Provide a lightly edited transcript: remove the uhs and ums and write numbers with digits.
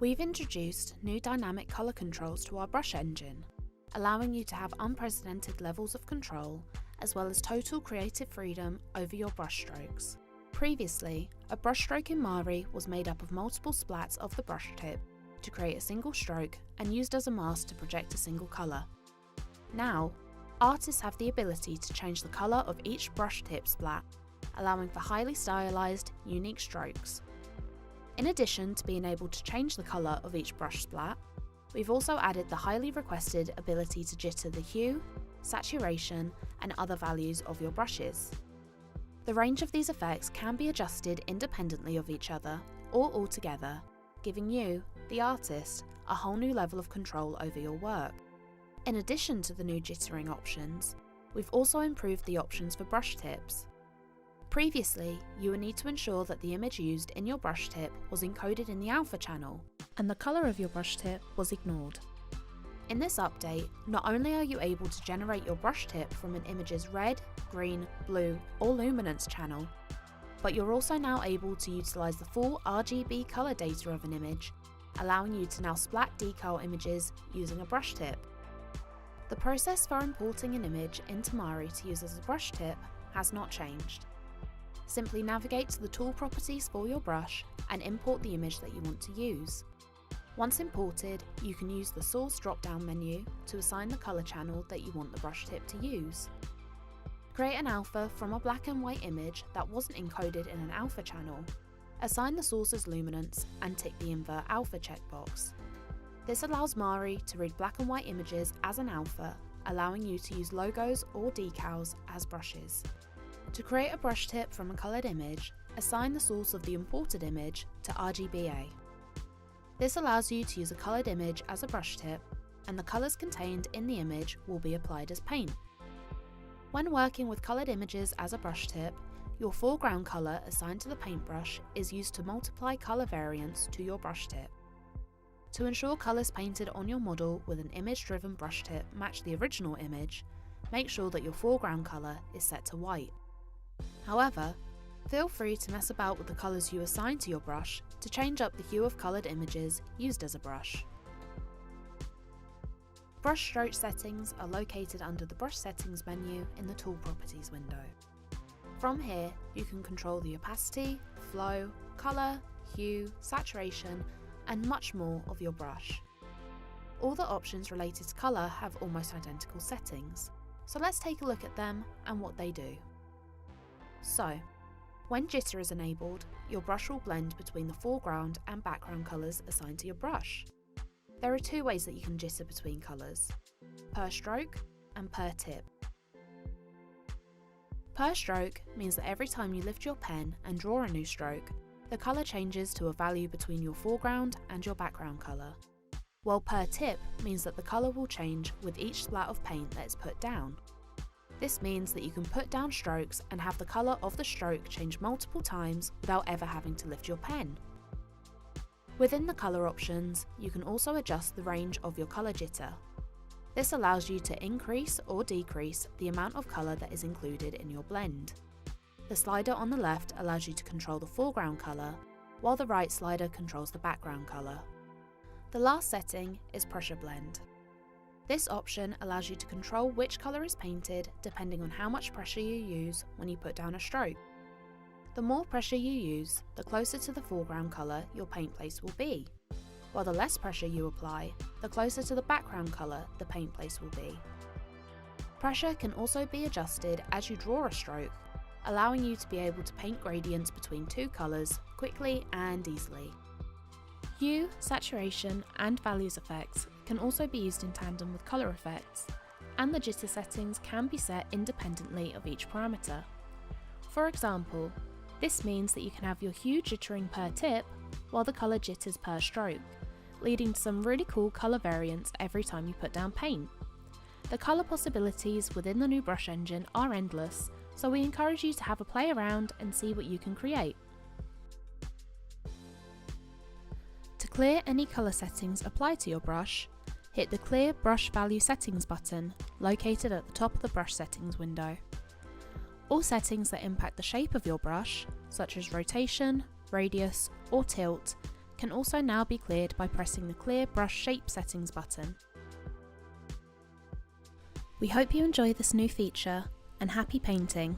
We've introduced new dynamic colour controls to our brush engine, allowing you to have unprecedented levels of control as well as total creative freedom over your brush strokes. Previously, a brush stroke in Mari was made up of multiple splats of the brush tip to create a single stroke and used as a mask to project a single colour. Now, artists have the ability to change the colour of each brush tip splat, allowing for highly stylised, unique strokes. In addition to being able to change the colour of each brush splat, we've also added the highly requested ability to jitter the hue, saturation and other values of your brushes. The range of these effects can be adjusted independently of each other or all together, giving you, the artist, a whole new level of control over your work. In addition to the new jittering options, we've also improved the options for brush tips. Previously, you would need to ensure that the image used in your brush tip was encoded in the alpha channel, and the colour of your brush tip was ignored. In this update, not only are you able to generate your brush tip from an image's red, green, blue or luminance channel, but you're also now able to utilise the full RGB colour data of an image, allowing you to now splat decal images using a brush tip. The process for importing an image into Mari to use as a brush tip has not changed. Simply navigate to the tool properties for your brush and import the image that you want to use. Once imported, you can use the Source drop-down menu to assign the colour channel that you want the brush tip to use. Create an alpha from a black and white image that wasn't encoded in an alpha channel. Assign the source as luminance and tick the Invert Alpha checkbox. This allows Mari to read black and white images as an alpha, allowing you to use logos or decals as brushes. To create a brush tip from a coloured image, assign the source of the imported image to RGBA. This allows you to use a coloured image as a brush tip, and the colours contained in the image will be applied as paint. When working with coloured images as a brush tip, your foreground colour assigned to the paintbrush is used to multiply colour variance to your brush tip. To ensure colours painted on your model with an image-driven brush tip match the original image, make sure that your foreground colour is set to white. However, feel free to mess about with the colours you assign to your brush to change up the hue of coloured images used as a brush. Brush stroke settings are located under the Brush Settings menu in the Tool Properties window. From here, you can control the opacity, flow, colour, hue, saturation, and much more of your brush. All the options related to colour have almost identical settings, so let's take a look at them and what they do. So, when jitter is enabled, your brush will blend between the foreground and background colours assigned to your brush. There are two ways that you can jitter between colours: per stroke and per tip. Per stroke means that every time you lift your pen and draw a new stroke, the colour changes to a value between your foreground and your background colour. While per tip means that the colour will change with each splat of paint that is put down. This means that you can put down strokes and have the colour of the stroke change multiple times without ever having to lift your pen. Within the colour options, you can also adjust the range of your colour jitter. This allows you to increase or decrease the amount of colour that is included in your blend. The slider on the left allows you to control the foreground colour, while the right slider controls the background colour. The last setting is Pressure Blend. This option allows you to control which colour is painted depending on how much pressure you use when you put down a stroke. The more pressure you use, the closer to the foreground colour your paint place will be, while the less pressure you apply, the closer to the background colour the paint place will be. Pressure can also be adjusted as you draw a stroke, allowing you to be able to paint gradients between two colours quickly and easily. Hue, saturation and values effects can also be used in tandem with colour effects, and the jitter settings can be set independently of each parameter. For example, this means that you can have your hue jittering per tip while the colour jitters per stroke, leading to some really cool colour variance every time you put down paint. The colour possibilities within the new brush engine are endless, so we encourage you to have a play around and see what you can create. To clear any colour settings applied to your brush, hit the Clear Brush Value Settings button located at the top of the Brush Settings window. All settings that impact the shape of your brush, such as rotation, radius or tilt, can also now be cleared by pressing the Clear Brush Shape Settings button. We hope you enjoy this new feature, and happy painting!